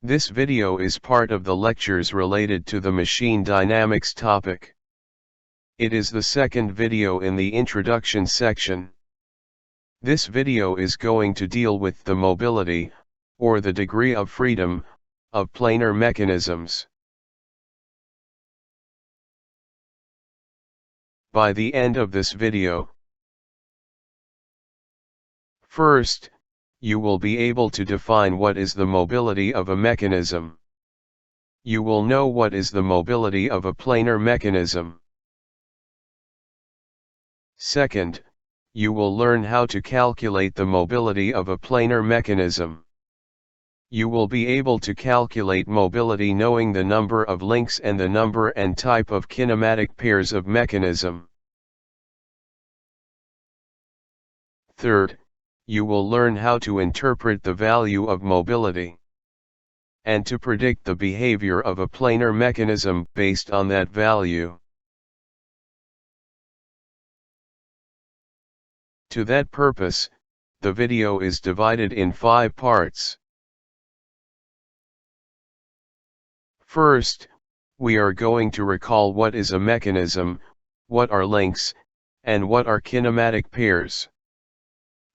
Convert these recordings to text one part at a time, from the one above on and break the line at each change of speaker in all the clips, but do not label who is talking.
This video is part of the lectures related to the machine dynamics topic. It is the second video in the introduction section. This video is going to deal with the mobility, or the degree of freedom, of planar mechanisms. By the end of this video, first, you will be able to define what is the mobility of a mechanism. You will know what is the mobility of a planar mechanism. Second, you will learn how to calculate the mobility of a planar mechanism. You will be able to calculate mobility knowing the number of links and the number and type of kinematic pairs of mechanism. Third, you will learn how to interpret the value of mobility, and to predict the behavior of a planar mechanism based on that value. To that purpose, the video is divided in 5 parts. First, we are going to recall what is a mechanism, what are links, and what are kinematic pairs.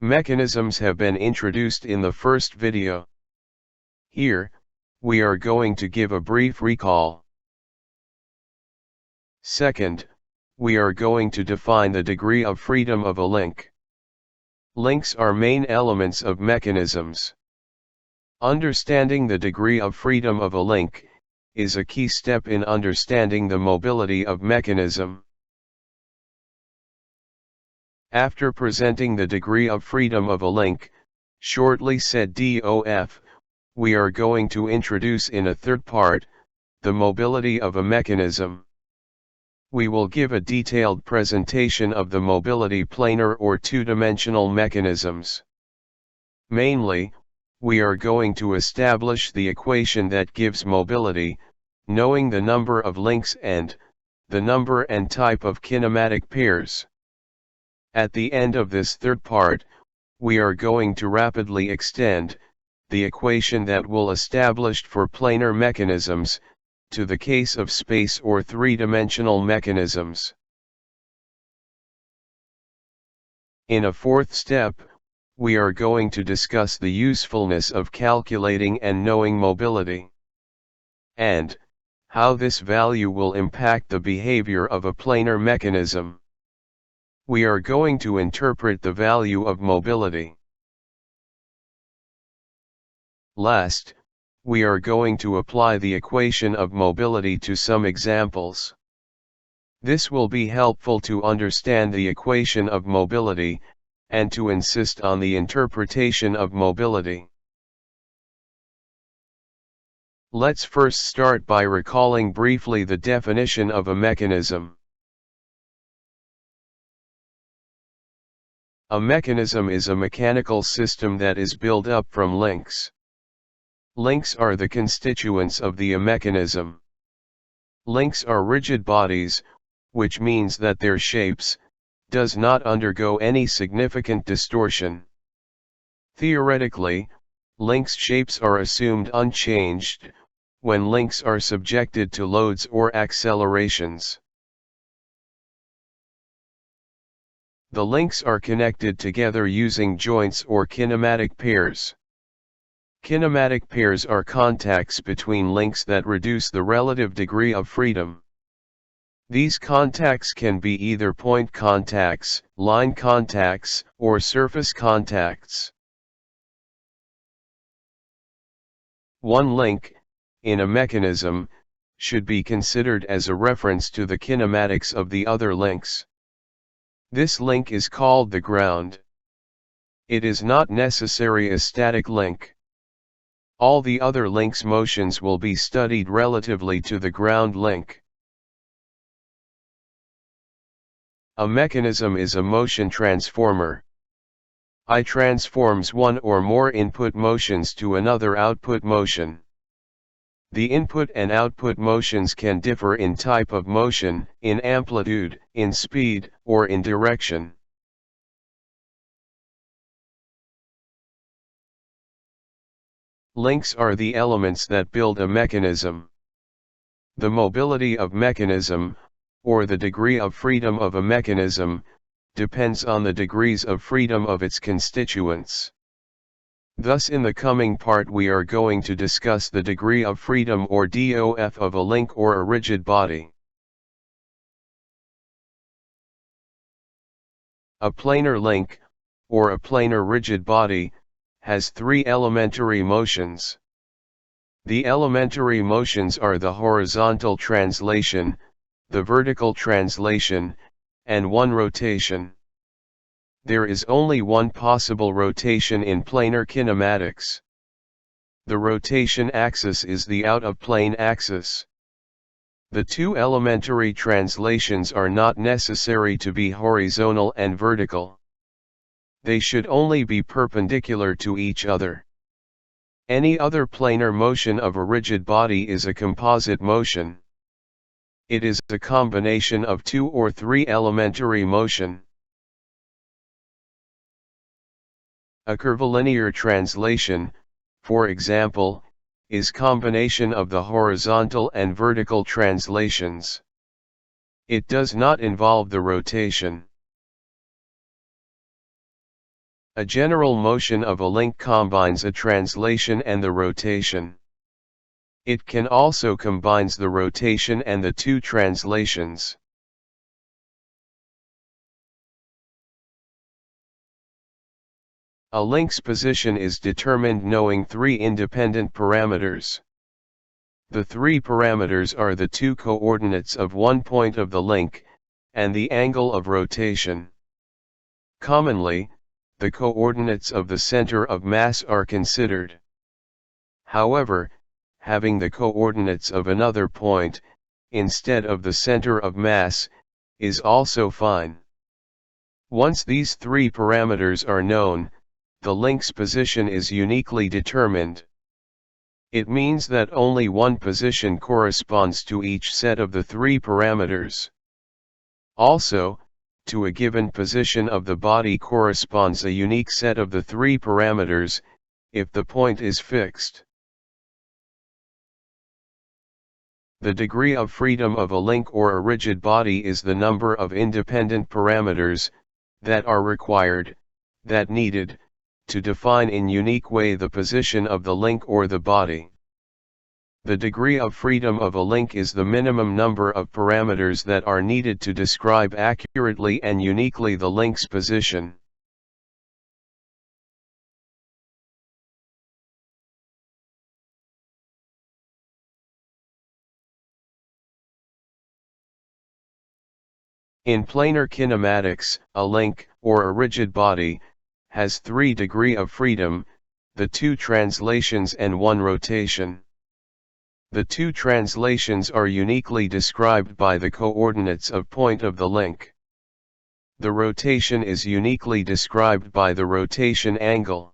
Mechanisms have been introduced in the first video. Here, we are going to give a brief recall. Second, we are going to define the degree of freedom of a link. Links are main elements of mechanisms. Understanding the degree of freedom of a link is a key step in understanding the mobility of mechanism. After presenting the degree of freedom of a link, shortly said DOF, we are going to introduce in a third part, the mobility of a mechanism. We will give a detailed presentation of the mobility planar or two-dimensional mechanisms. Mainly, we are going to establish the equation that gives mobility, knowing the number of links and the number and type of kinematic pairs. At the end of this third part, we are going to rapidly extend the equation that will established for planar mechanisms to the case of space or three-dimensional mechanisms. In a fourth step, we are going to discuss the usefulness of calculating and knowing mobility, and how this value will impact the behavior of a planar mechanism. We are going to interpret the value of mobility. Last, we are going to apply the equation of mobility to some examples. This will be helpful to understand the equation of mobility, and to insist on the interpretation of mobility. Let's first start by recalling briefly the definition of a mechanism. A mechanism is a mechanical system that is built up from links. Links are the constituents of the mechanism. Links are rigid bodies, which means that their shapes does not undergo any significant distortion. Theoretically, links' shapes are assumed unchanged when links are subjected to loads or accelerations. The links are connected together using joints or kinematic pairs. Kinematic pairs are contacts between links that reduce the relative degree of freedom. These contacts can be either point contacts, line contacts, or surface contacts. One link, in a mechanism, should be considered as a reference to the kinematics of the other links. This link is called the ground. It is not necessarily a static link. All the other links' motions will be studied relatively to the ground link. A mechanism is a motion transformer. It transforms one or more input motions to another output motion. The input and output motions can differ in type of motion, in amplitude, in speed, or in direction. Links are the elements that build a mechanism. The mobility of mechanism, or the degree of freedom of a mechanism, depends on the degrees of freedom of its constituents. Thus in the coming part we are going to discuss the degree of freedom or DOF of a link or a rigid body. A planar link, or a planar rigid body, has three elementary motions. The elementary motions are the horizontal translation, the vertical translation, and one rotation. There is only one possible rotation in planar kinematics. The rotation axis is the out-of-plane axis. The two elementary translations are not necessary to be horizontal and vertical. They should only be perpendicular to each other. Any other planar motion of a rigid body is a composite motion. It is a combination of two or three elementary motion. A curvilinear translation, for example, is combination of the horizontal and vertical translations. It does not involve the rotation. A general motion of a link combines a translation and the rotation. It can also combines the rotation and the two translations. A link's position is determined knowing three independent parameters. The three parameters are the two coordinates of one point of the link, and the angle of rotation. Commonly, the coordinates of the center of mass are considered. However, having the coordinates of another point, instead of the center of mass, is also fine. Once these three parameters are known, the link's position is uniquely determined. It means that only one position corresponds to each set of the three parameters. Also, to a given position of the body corresponds a unique set of the three parameters, if the point is fixed. The degree of freedom of a link or a rigid body is the number of independent parameters that are required, that needed, to define in unique way the position of the link or the body. The degree of freedom of a link is the minimum number of parameters that are needed to describe accurately and uniquely the link's position. In planar kinematics, a link, or a rigid body, has three degrees of freedom, the two translations and one rotation. The two translations are uniquely described by the coordinates of point of the link. The rotation is uniquely described by the rotation angle.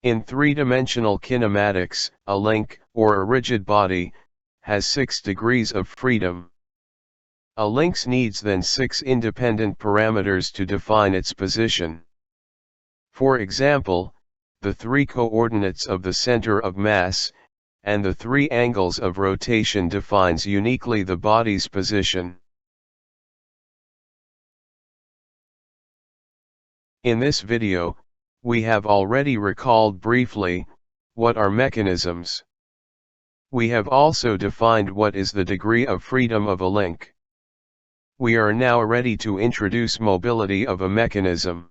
In three-dimensional kinematics, a link, or a rigid body, has 6 degrees of freedom. A link needs then 6 independent parameters to define its position. For example, the 3 coordinates of the center of mass, and the 3 angles of rotation defines uniquely the body's position. In this video, we have already recalled briefly, what are mechanisms. We have also defined what is the degree of freedom of a link. We are now ready to introduce mobility of a mechanism.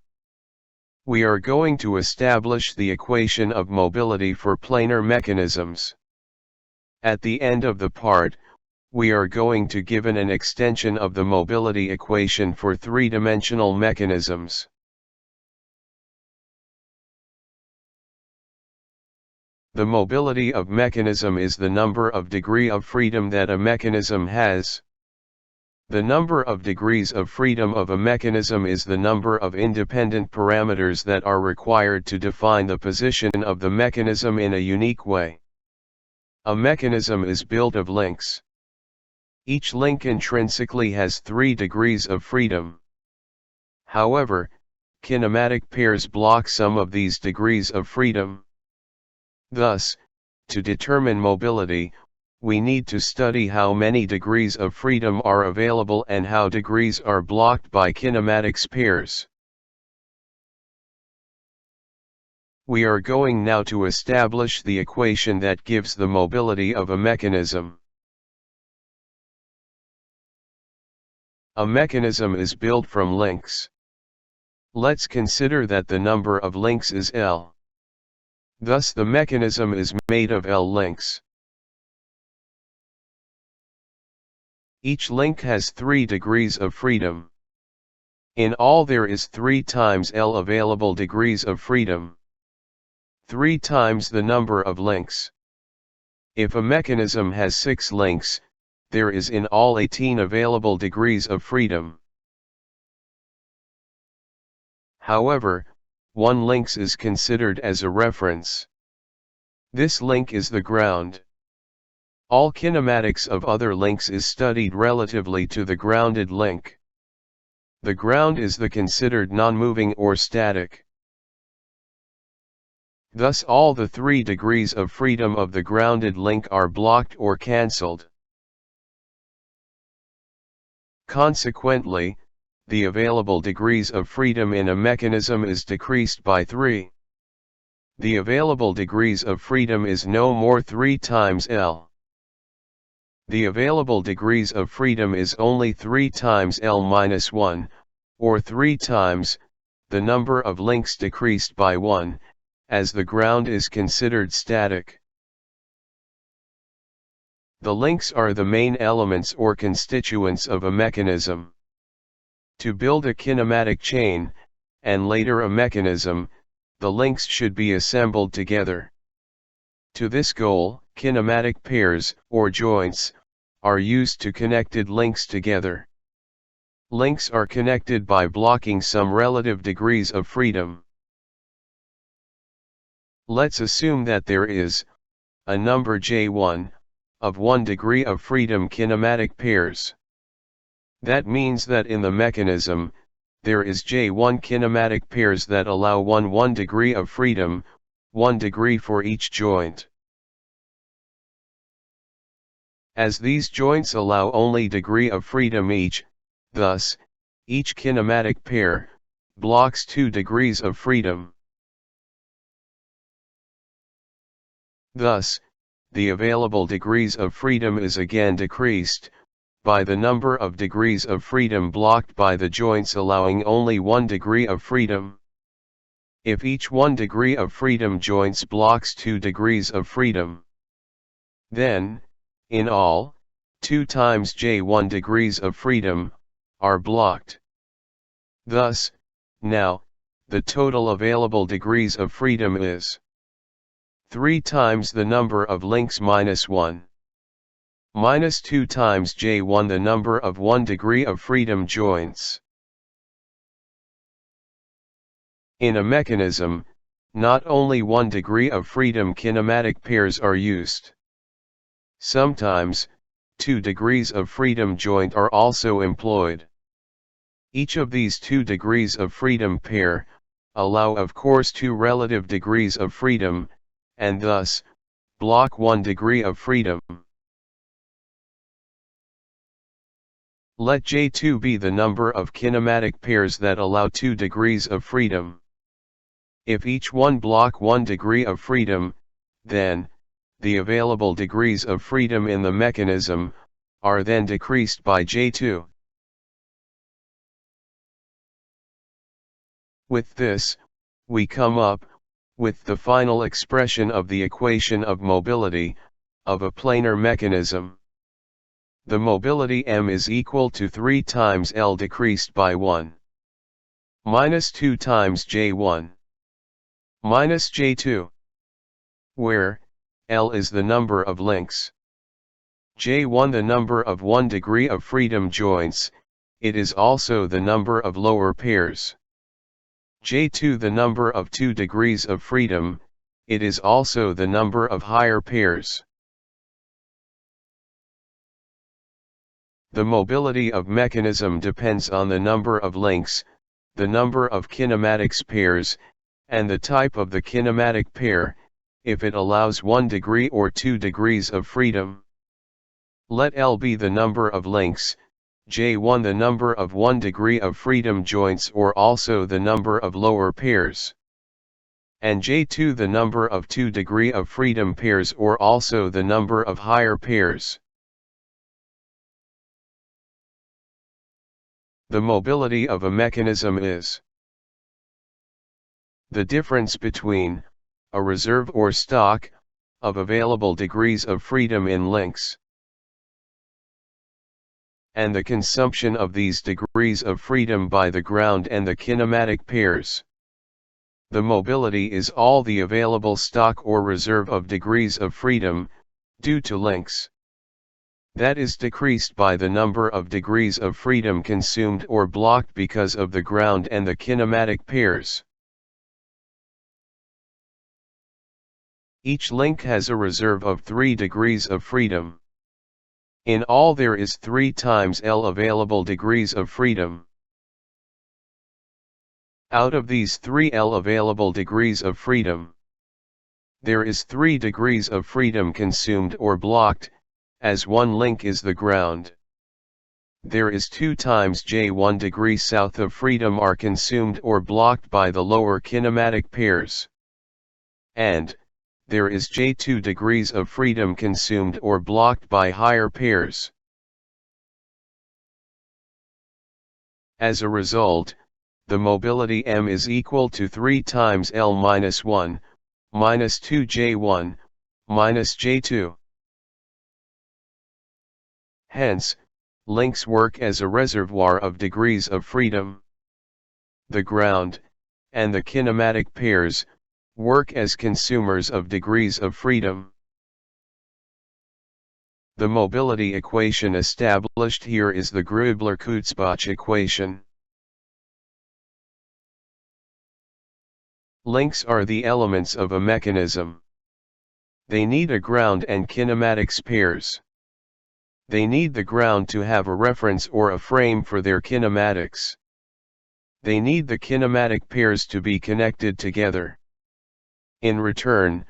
We are going to establish the equation of mobility for planar mechanisms. At the end of the part, we are going to give an extension of the mobility equation for three-dimensional mechanisms. The mobility of mechanism is the number of degree of freedom that a mechanism has. The number of degrees of freedom of a mechanism is the number of independent parameters that are required to define the position of the mechanism in a unique way. A mechanism is built of links. Each link intrinsically has 3 degrees of freedom. However, kinematic pairs block some of these degrees of freedom. Thus, to determine mobility, we need to study how many degrees of freedom are available and how degrees are blocked by kinematics pairs. We are going now to establish the equation that gives the mobility of a mechanism. A mechanism is built from links. Let's consider that the number of links is L. Thus the mechanism is made of L links. Each link has 3 degrees of freedom. In all there is 3 times L available degrees of freedom. 3 times the number of links. If a mechanism has 6 links, there is in all 18 available degrees of freedom. However, one link is considered as a reference. This link is the ground. All kinematics of other links is studied relatively to the grounded link. The ground is the considered non-moving or static. Thus all the 3 degrees of freedom of the grounded link are blocked or cancelled. Consequently, the available degrees of freedom in a mechanism is decreased by 3. The available degrees of freedom is no more 3 times L. The available degrees of freedom is only 3 times L minus 1, or 3 times, the number of links decreased by 1, as the ground is considered static. The links are the main elements or constituents of a mechanism. To build a kinematic chain, and later a mechanism, the links should be assembled together. To this goal, kinematic pairs, or joints, are used to connected links together. Links are connected by blocking some relative degrees of freedom. Let's assume that there is a number J1 of 1 degree of freedom kinematic pairs. That means that in the mechanism, there is J1 kinematic pairs that allow 1 degree of freedom, 1 degree for each joint. As these joints allow only degree of freedom each, thus, each kinematic pair blocks 2 degrees of freedom. Thus, the available degrees of freedom is again decreased by the number of degrees of freedom blocked by the joints allowing only 1 degree of freedom. If each 1 degree of freedom joints blocks 2 degrees of freedom, then, in all, 2 times J1 degrees of freedom are blocked. Thus, now, the total available degrees of freedom is 3 times the number of links minus 1. Minus 2 times J1 the number of 1 degree of freedom joints. In a mechanism, not only 1 degree of freedom kinematic pairs are used. Sometimes, 2 degrees of freedom joint are also employed. Each of these 2 degrees of freedom pair allow of course 2 relative degrees of freedom, and thus, block 1 degree of freedom. Let J2 be the number of kinematic pairs that allow 2 degrees of freedom. If each one block 1 degree of freedom, then, the available degrees of freedom in the mechanism are then decreased by J2. With this, we come up with the final expression of the equation of mobility of a planar mechanism. The mobility m is equal to 3 times L decreased by 1 minus 2 times J1 minus J2, where L is the number of links, J1 the number of 1 degree of freedom joints, it is also the number of lower pairs. J2 the number of 2 degrees of freedom, it is also the number of higher pairs. The mobility of mechanism depends on the number of links, the number of kinematics pairs, and the type of the kinematic pair, if it allows 1 degree or 2 degrees of freedom. Let L be the number of links, J1 the number of 1 degree of freedom joints or also the number of lower pairs, and J2 the number of 2 degree of freedom pairs or also the number of higher pairs. The mobility of a mechanism is the difference between a reserve or stock of available degrees of freedom in links and the consumption of these degrees of freedom by the ground and the kinematic pairs. The mobility is all the available stock or reserve of degrees of freedom, due to links, that is decreased by the number of degrees of freedom consumed or blocked because of the ground and the kinematic pairs. Each link has a reserve of 3 degrees of freedom. In all there is 3 times L available degrees of freedom. Out of these 3 L available degrees of freedom, there is 3 degrees of freedom consumed or blocked, as one link is the ground. There is 2 times J1 degree south of freedom are consumed or blocked by the lower kinematic pairs. And there is J2 degrees of freedom consumed or blocked by higher pairs. As a result, the mobility M is equal to 3 times L minus 1, minus 2 J1, minus J2. Hence, links work as a reservoir of degrees of freedom. The ground, and the kinematic pairs, work as consumers of degrees of freedom. The mobility equation established here is the Grubler-Kutzbach equation. Links are the elements of a mechanism. They need a ground and kinematics pairs. They need the ground to have a reference or a frame for their kinematics. They need the kinematic pairs to be connected together. In return,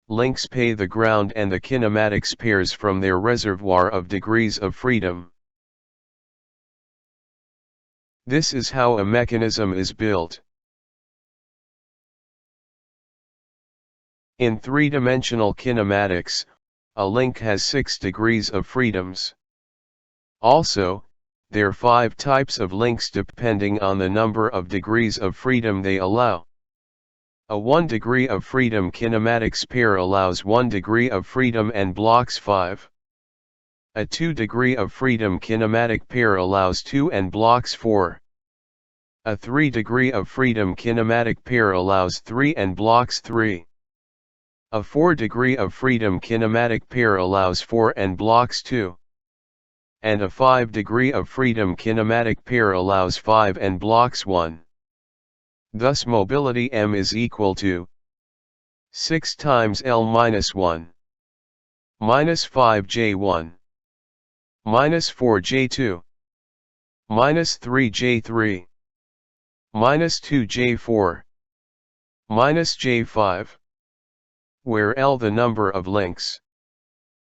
links pay the ground and the kinematics pairs from their reservoir of degrees of freedom. This is how a mechanism is built. In 3-dimensional kinematics, a link has 6 degrees of freedoms. Also, there are 5 types of links depending on the number of degrees of freedom they allow. A 1 degree of freedom kinematics pair allows 1 degree of freedom and blocks 5. A 2 degree of freedom kinematic pair allows 2 and blocks 4. A 3 degree of freedom kinematic pair allows 3 and blocks 3. A 4 degree of freedom kinematic pair allows 4 and blocks 2. And a 5 degree of freedom kinematic pair allows 5 and blocks 1. Thus mobility M is equal to 6 times L minus 1, minus 5 J1, minus 4 J2, minus 3 J3, minus 2 J4, minus J5, where L the number of links,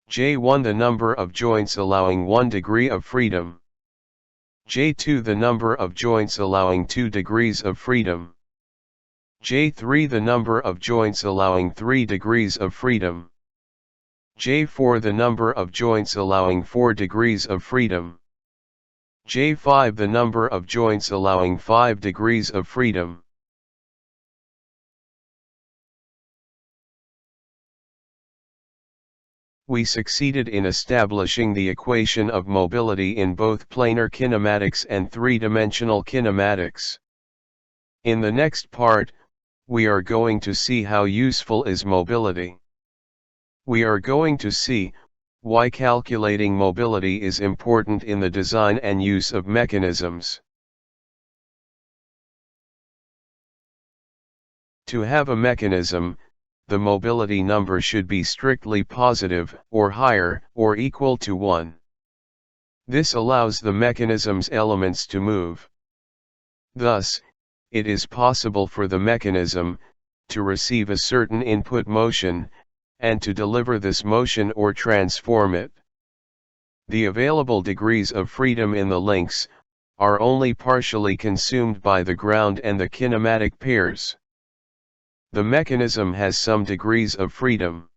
J1 the number of joints allowing 1 degree of freedom, J2 the number of joints allowing 2 degrees of freedom, J3 the number of joints allowing 3 degrees of freedom, J4 the number of joints allowing 4 degrees of freedom, J5 the number of joints allowing 5 degrees of freedom. We succeeded in establishing the equation of mobility in both planar kinematics and 3-dimensional kinematics. In the next part, we are going to see how useful is mobility. We are going to see why calculating mobility is important in the design and use of mechanisms. To have a mechanism, the mobility number should be strictly positive, or higher, or equal to 1. This allows the mechanism's elements to move. Thus, it is possible for the mechanism to receive a certain input motion, and to deliver this motion or transform it. The available degrees of freedom in the links are only partially consumed by the ground and the kinematic pairs. The mechanism has some degrees of freedom.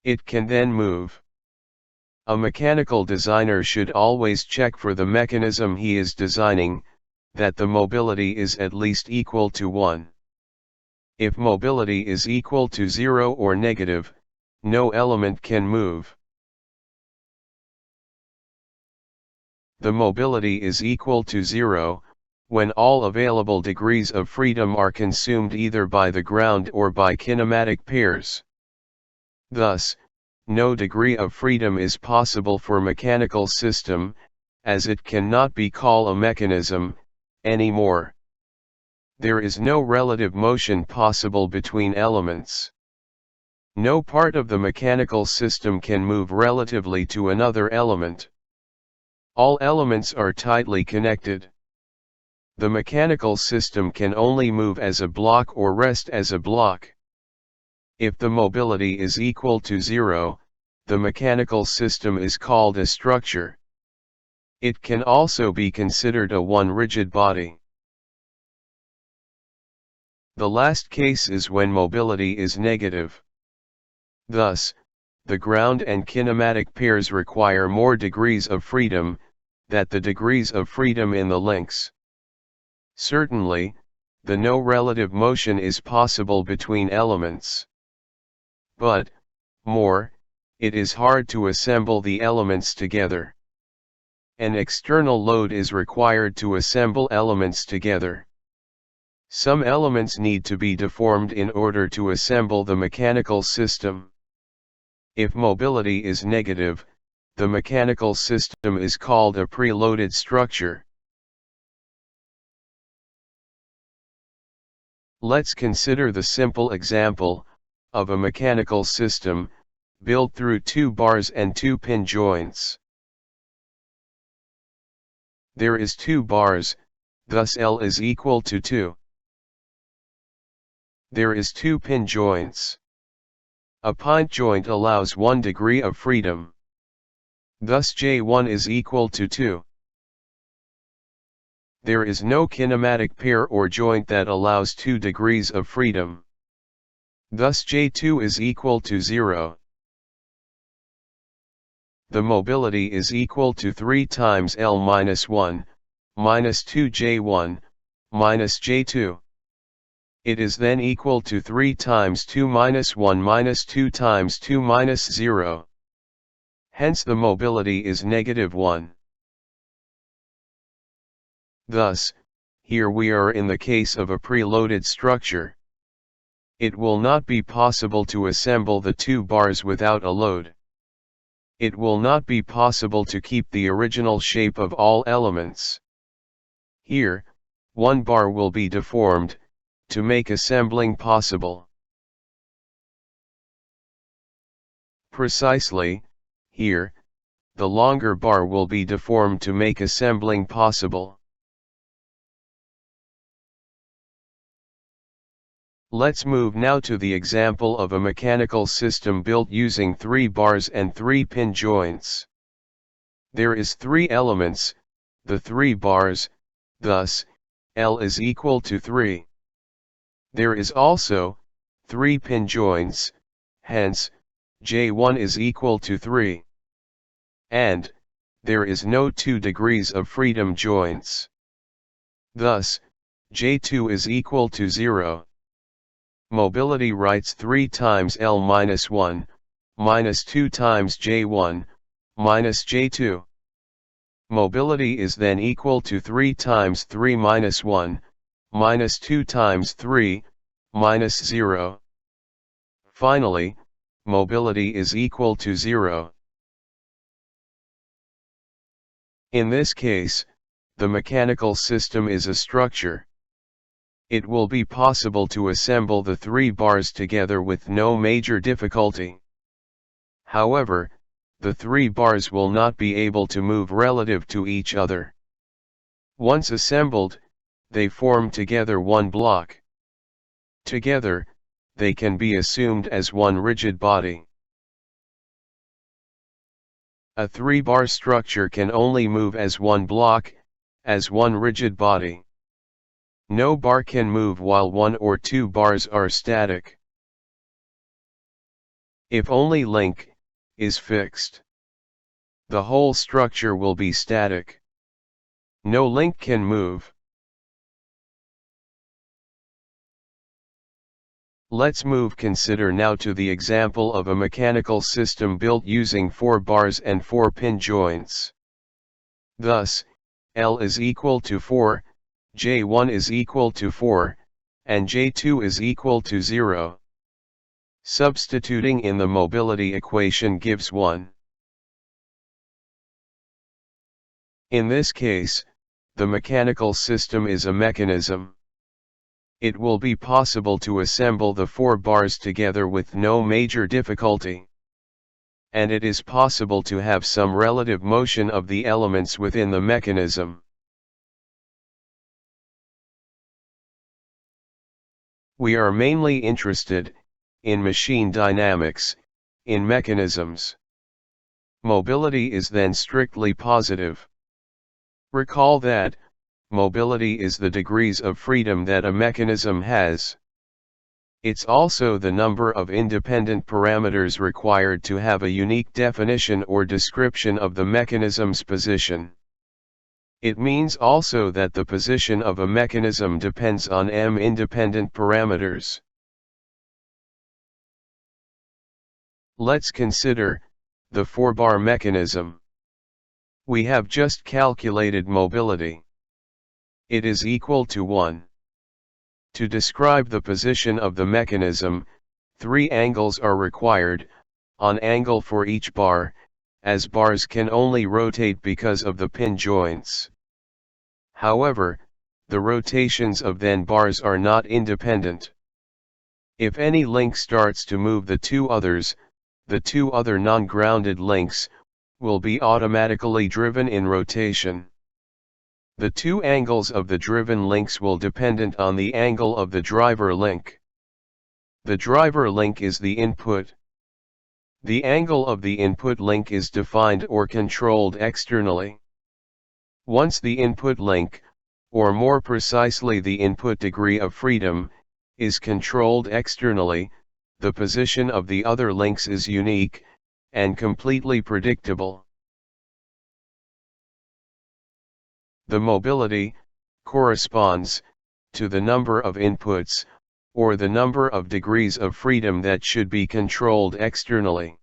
It can then move. A mechanical designer should always check for the mechanism he is designing, that the mobility is at least equal to 1. If mobility is equal to 0 or negative, no element can move. The mobility is equal to 0, when all available degrees of freedom are consumed either by the ground or by kinematic pairs. Thus, no degree of freedom is possible for mechanical system, as it cannot be called a mechanism anymore. There is no relative motion possible between elements. No part of the mechanical system can move relatively to another element. All elements are tightly connected. The mechanical system can only move as a block or rest as a block. If the mobility is equal to 0, the mechanical system is called a structure. It can also be considered a one-rigid body. The last case is when mobility is negative. Thus, the ground and kinematic pairs require more degrees of freedom than the degrees of freedom in the links. Certainly, the no relative motion is possible between elements. But, more, it is hard to assemble the elements together. An external load is required to assemble elements together. Some elements need to be deformed in order to assemble the mechanical system. If mobility is negative, the mechanical system is called a preloaded structure. Let's consider the simple example of a mechanical system built through 2 bars and 2 pin joints. There is 2 bars, thus L is equal to 2. There is 2 pin joints. A pint joint allows 1 degree of freedom. Thus J1 is equal to 2. There is no kinematic pair or joint that allows 2 degrees of freedom. Thus J2 is equal to 0. The mobility is equal to 3 times L minus 1, minus 2 J1, minus J2. It is then equal to 3 times 2 minus 1 minus 2 times 2 minus 0. Hence the mobility is negative 1. Thus, here we are in the case of a preloaded structure. It will not be possible to assemble the 2 bars without a load. It will not be possible to keep the original shape of all elements. Here, 1 bar will be deformed, to make assembling possible. Precisely, here, the longer bar will be deformed to make assembling possible. Let's move now to the example of a mechanical system built using 3 bars and 3 pin joints. There is 3 elements, the 3 bars, thus, L is equal to 3. There is also 3 pin joints, hence, J1 is equal to 3. And, there is no 2 degrees of freedom joints. Thus, J2 is equal to 0. Mobility writes 3 times L minus 1, minus 2 times J1, minus J2. Mobility is then equal to 3 times 3 minus 1, minus 2 times 3, minus 0. Finally, mobility is equal to 0. In this case, the mechanical system is a structure. It will be possible to assemble the 3 bars together with no major difficulty. However, the 3 bars will not be able to move relative to each other. Once assembled, they form together one block. Together, they can be assumed as one rigid body. A 3-bar structure can only move as one block, as one rigid body. No bar can move while 1 or 2 bars are static. If only link is fixed, the whole structure will be static. No link can move. Let's consider now to the example of a mechanical system built using 4 bars and 4 pin joints. Thus, L is equal to 4, J1 is equal to 4, and J2 is equal to 0. Substituting in the mobility equation gives 1. In this case, the mechanical system is a mechanism. It will be possible to assemble the 4 bars together with no major difficulty. And it is possible to have some relative motion of the elements within the mechanism. We are mainly interested, in machine dynamics, in mechanisms. Mobility is then strictly positive. Recall that, mobility is the degrees of freedom that a mechanism has. It's also the number of independent parameters required to have a unique definition or description of the mechanism's position. It means also that the position of a mechanism depends on m independent parameters. Let's consider the 4-bar mechanism. We have just calculated mobility. It is equal to 1. To describe the position of the mechanism, 3 angles are required, an angle for each bar, as bars can only rotate because of the pin joints. However, the rotations of then bars are not independent. If any link starts to move the 2 others, the 2 other non-grounded links will be automatically driven in rotation. The 2 angles of the driven links will depend on the angle of the driver link. The driver link is the input. The angle of the input link is defined or controlled externally. Once the input link, or more precisely the input degree of freedom, is controlled externally, the position of the other links is unique, and completely predictable. The mobility corresponds to the number of inputs, or the number of degrees of freedom that should be controlled externally.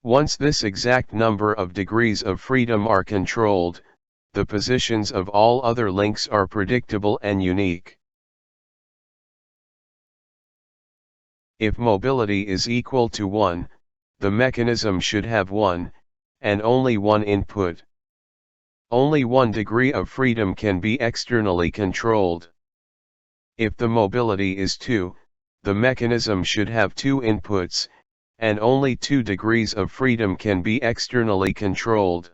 Once this exact number of degrees of freedom are controlled, the positions of all other links are predictable and unique. If mobility is equal to 1, the mechanism should have 1, and only 1 input. Only 1 degree of freedom can be externally controlled. If the mobility is 2, the mechanism should have 2 inputs, and only 2 degrees of freedom can be externally controlled.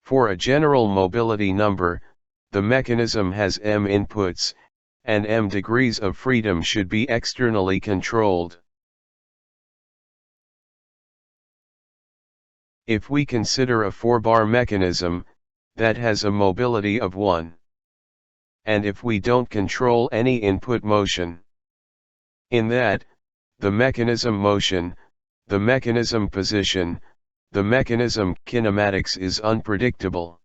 For a general mobility number, the mechanism has m inputs, and m degrees of freedom should be externally controlled. If we consider a 4-bar mechanism, that has a mobility of 1. And if we don't control any input motion, in that, the mechanism motion, the mechanism position, the mechanism kinematics is unpredictable.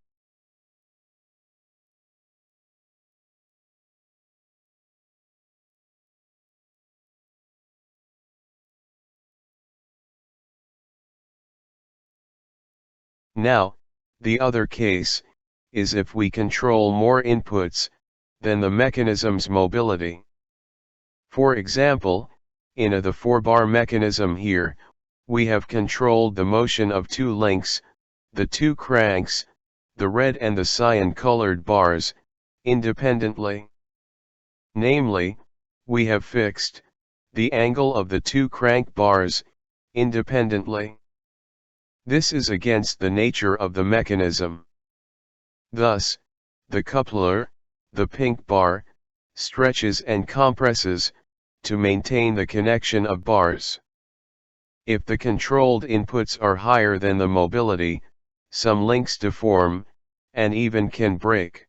Now, the other case is if we control more inputs than the mechanism's mobility. For example, in the 4-bar mechanism here, we have controlled the motion of 2 links, the 2 cranks, the red and the cyan-colored bars, independently. Namely, we have fixed the angle of the 2 crank bars independently. This is against the nature of the mechanism. Thus, the coupler the pink bar, stretches and compresses, to maintain the connection of bars. If the controlled inputs are higher than the mobility, some links deform, and even can break.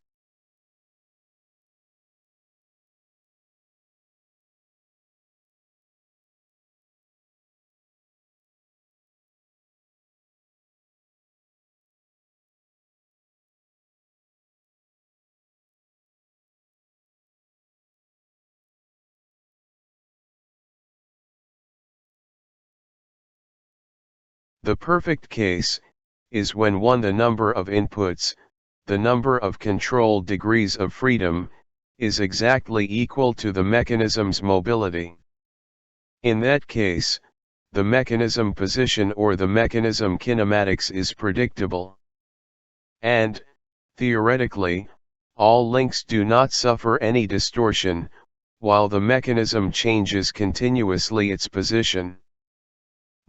The perfect case is when the number of inputs, the number of controlled degrees of freedom, is exactly equal to the mechanism's mobility. In that case, the mechanism position or the mechanism kinematics is predictable. And, theoretically, all links do not suffer any distortion, while the mechanism changes continuously its position.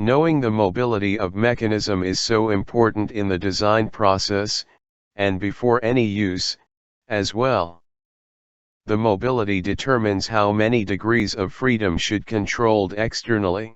Knowing the mobility of mechanism is so important in the design process, and before any use, as well. The mobility determines how many degrees of freedom should be controlled externally.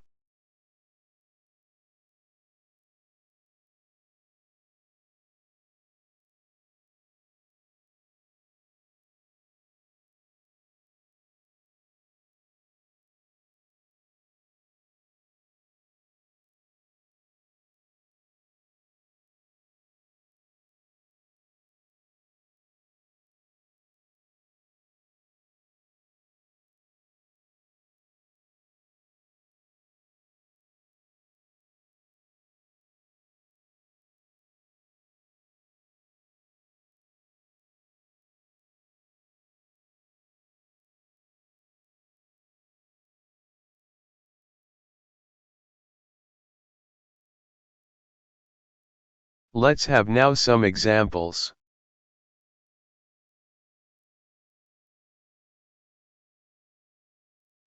Let's have now some examples.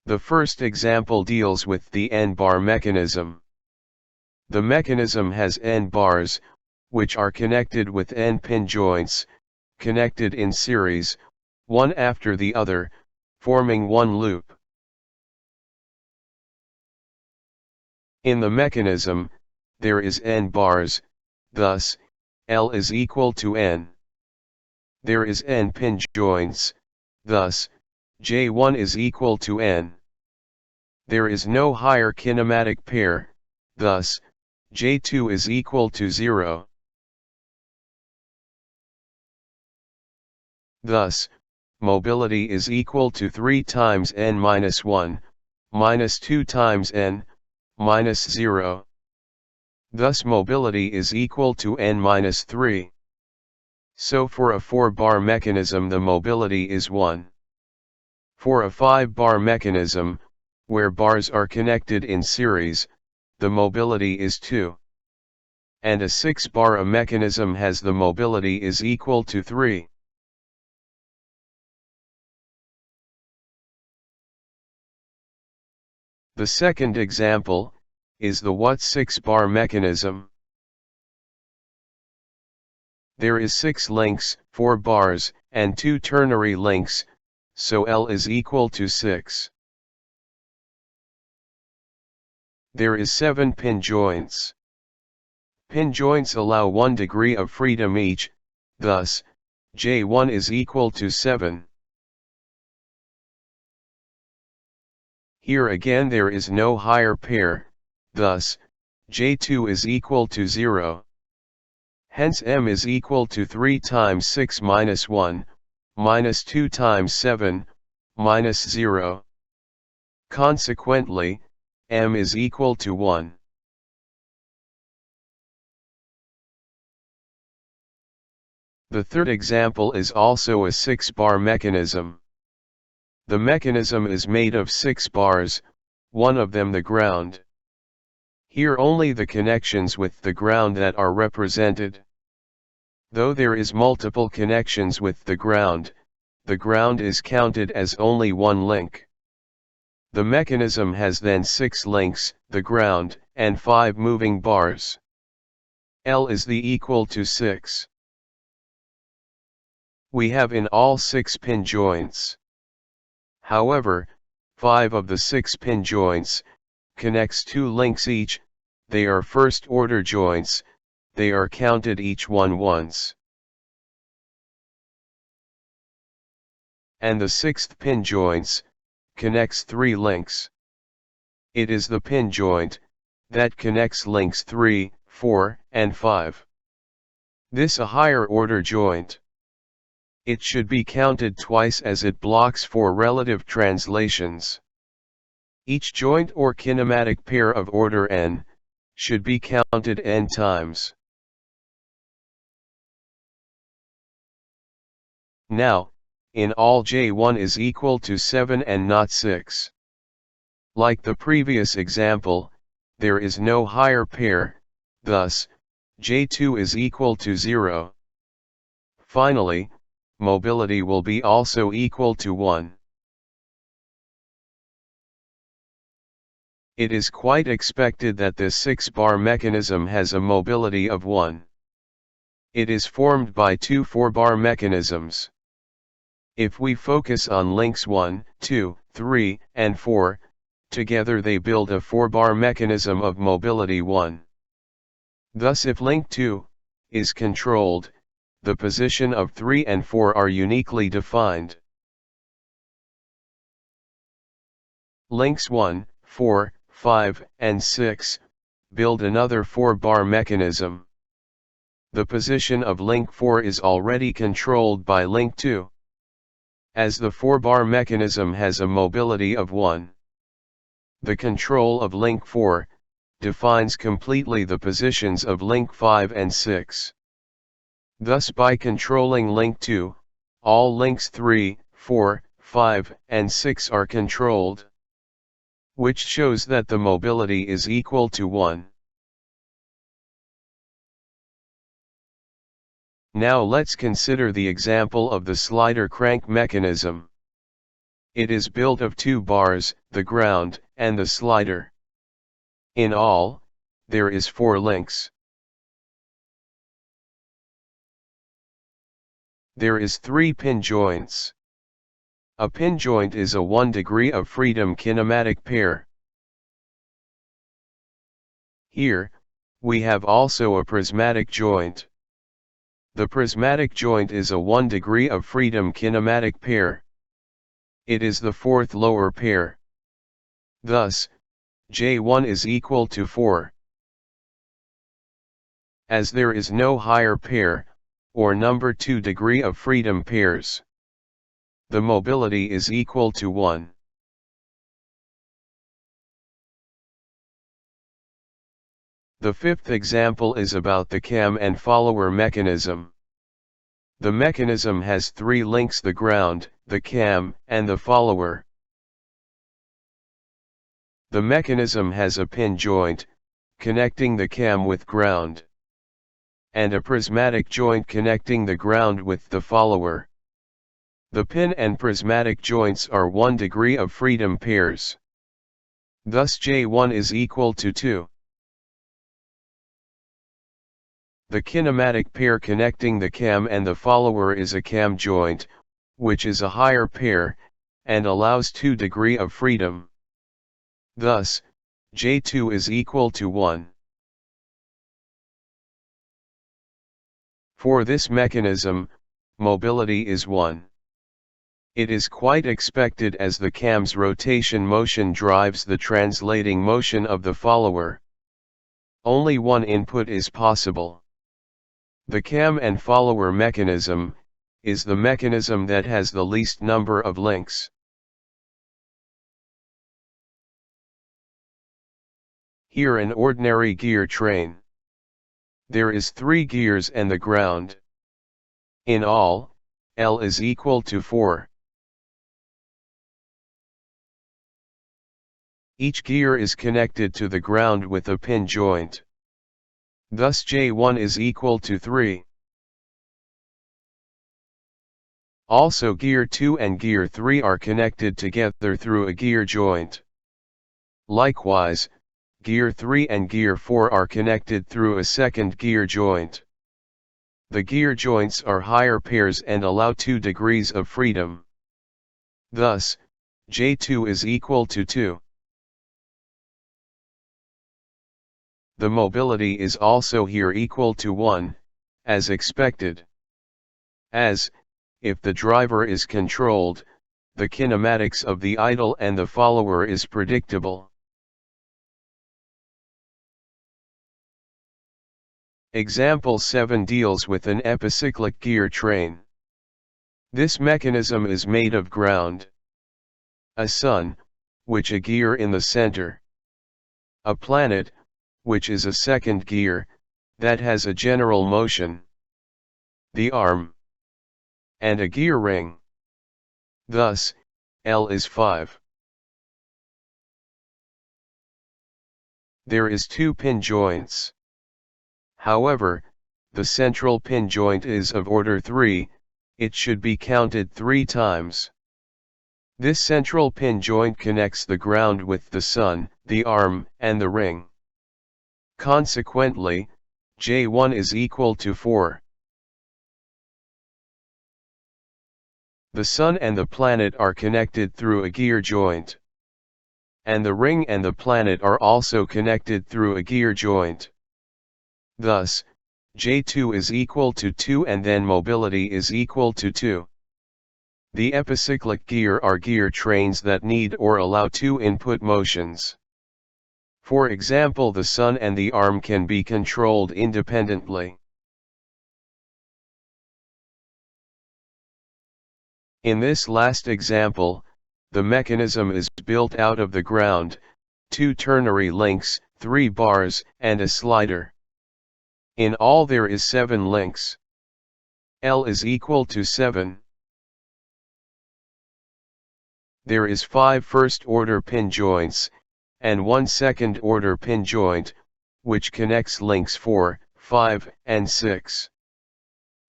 The first example deals with the Nbar mechanism. The mechanism has N bars, which are connected with N pin joints, connected in series, one after the other, forming one loop. In the mechanism, there is N bars, thus, L is equal to N. There is N pin joints, thus, J1 is equal to N. There is no higher kinematic pair, thus, J2 is equal to 0. Thus, mobility is equal to 3 times N minus 1, minus 2 times N, minus 0. Thus mobility is equal to N minus 3. So for a 4-bar mechanism the mobility is 1. For a 5-bar mechanism, where bars are connected in series, the mobility is 2. And a 6-bar mechanism has the mobility is equal to 3. The second example is the Watt 6-bar mechanism. There is 6 links, 4 bars, and 2 ternary links, so L is equal to 6. There is 7 pin joints. Pin joints allow 1 degree of freedom each, thus, J1 is equal to 7. Here again there is no higher pair, thus, J2 is equal to 0. Hence M is equal to 3 times 6 minus 1, minus 2 times 7, minus 0. Consequently, M is equal to 1. The third example is also a 6-bar mechanism. The mechanism is made of 6 bars, one of them the ground. Here only the connections with the ground that are represented. Though there is multiple connections with the ground is counted as only one link. The mechanism has then 6 links, the ground, and 5 moving bars. L is the equal to 6. we have in all 6 pin joints. However, 5 of the 6 pin joints connects 2 links each. They are first order joints, they are counted each one once. And the 6th pin joints connects 3 links. It is the pin joint that connects links 3, 4, and 5. This a higher order joint. It should be counted twice as it blocks for relative translations. Each joint or kinematic pair of order n should be counted n times. Now, in all J1 is equal to 7 and not 6. Like the previous example, there is no higher pair, thus, J2 is equal to 0. Finally, mobility will be also equal to 1. It is quite expected that the 6-bar mechanism has a mobility of 1. It is formed by 2 4-bar mechanisms. If we focus on links 1, 2, 3, and 4, together they build a 4-bar mechanism of mobility 1. Thus if link 2 is controlled, the position of 3 and 4 are uniquely defined. Links 1, 4, 5, and 6 build another 4-bar mechanism. The position of link 4 is already controlled by link 2. As the 4-bar mechanism has a mobility of 1, the control of link 4 defines completely the positions of link 5 and 6. Thus by controlling link 2, all links 3, 4, 5, and 6 are controlled, which shows that the mobility is equal to 1. Now let's consider the example of the slider crank mechanism. It is built of 2 bars, the ground, and the slider. In all, there is 4 links. There is 3 pin joints. A pin joint is a 1 degree of freedom kinematic pair. Here, we have also a prismatic joint. The prismatic joint is a 1 degree of freedom kinematic pair. It is the 4th lower pair. Thus, J1 is equal to 4. As there is no higher pair, or number 2 degree of freedom pairs, the mobility is equal to 1. The 5th example is about the cam and follower mechanism. The mechanism has 3 links: the ground, the cam, and the follower. The mechanism has a pin joint, connecting the cam with ground, and a prismatic joint connecting the ground with the follower. The pin and prismatic joints are 1 degree of freedom pairs. Thus J1 is equal to 2. The kinematic pair connecting the cam and the follower is a cam joint, which is a higher pair, and allows 2 degree of freedom. Thus, J2 is equal to 1. For this mechanism, mobility is 1. It is quite expected as the cam's rotation motion drives the translating motion of the follower. Only 1 input is possible. The cam and follower mechanism is the mechanism that has the least number of links. Here an ordinary gear train. There is 3 gears and the ground. In all, L is equal to 4. Each gear is connected to the ground with a pin joint. Thus J1 is equal to 3. Also gear 2 and gear 3 are connected together through a gear joint. Likewise, gear 3 and gear 4 are connected through a second gear joint. the gear joints are higher pairs and allow 2 degrees of freedom. Thus, J2 is equal to 2. The mobility is also here equal to 1, as expected. As, if the driver is controlled, the kinematics of the idle and the follower is predictable. Example 7 deals with an epicyclic gear train. This mechanism is made of ground, a sun, which a gear in the center, a planet, which is a second gear, that has a general motion, the arm, and a gear ring. Thus, L is 5. There is 2 pin joints. However, the central pin joint is of order 3, it should be counted 3 times. This central pin joint connects the ground with the sun, the arm, and the ring. Consequently, J1 is equal to 4. The sun and the planet are connected through a gear joint. And the ring and the planet are also connected through a gear joint. Thus, J2 is equal to 2 and then mobility is equal to 2. The epicyclic gear are gear trains that need or allow 2 input motions. For example, the sun and the arm can be controlled independently. In this last example, the mechanism is built out of the ground, 2 ternary links, 3 bars, and a slider. In all there is 7 links. L is equal to 7. There is 5 first-order pin joints, and 1 second-order pin joint, which connects links 4, 5, and 6.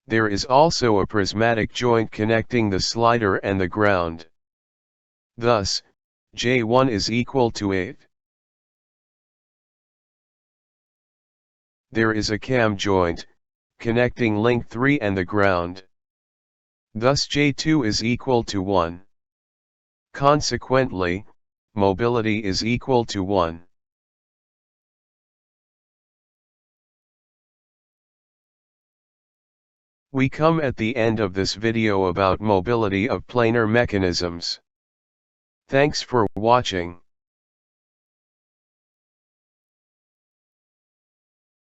There is also a prismatic joint connecting the slider and the ground. Thus, J1 is equal to 8. There is a cam joint, connecting link 3 and the ground. Thus J2 is equal to 1. Consequently, mobility is equal to 1. We come at the end of this video about mobility of planar mechanisms. Thanks for watching.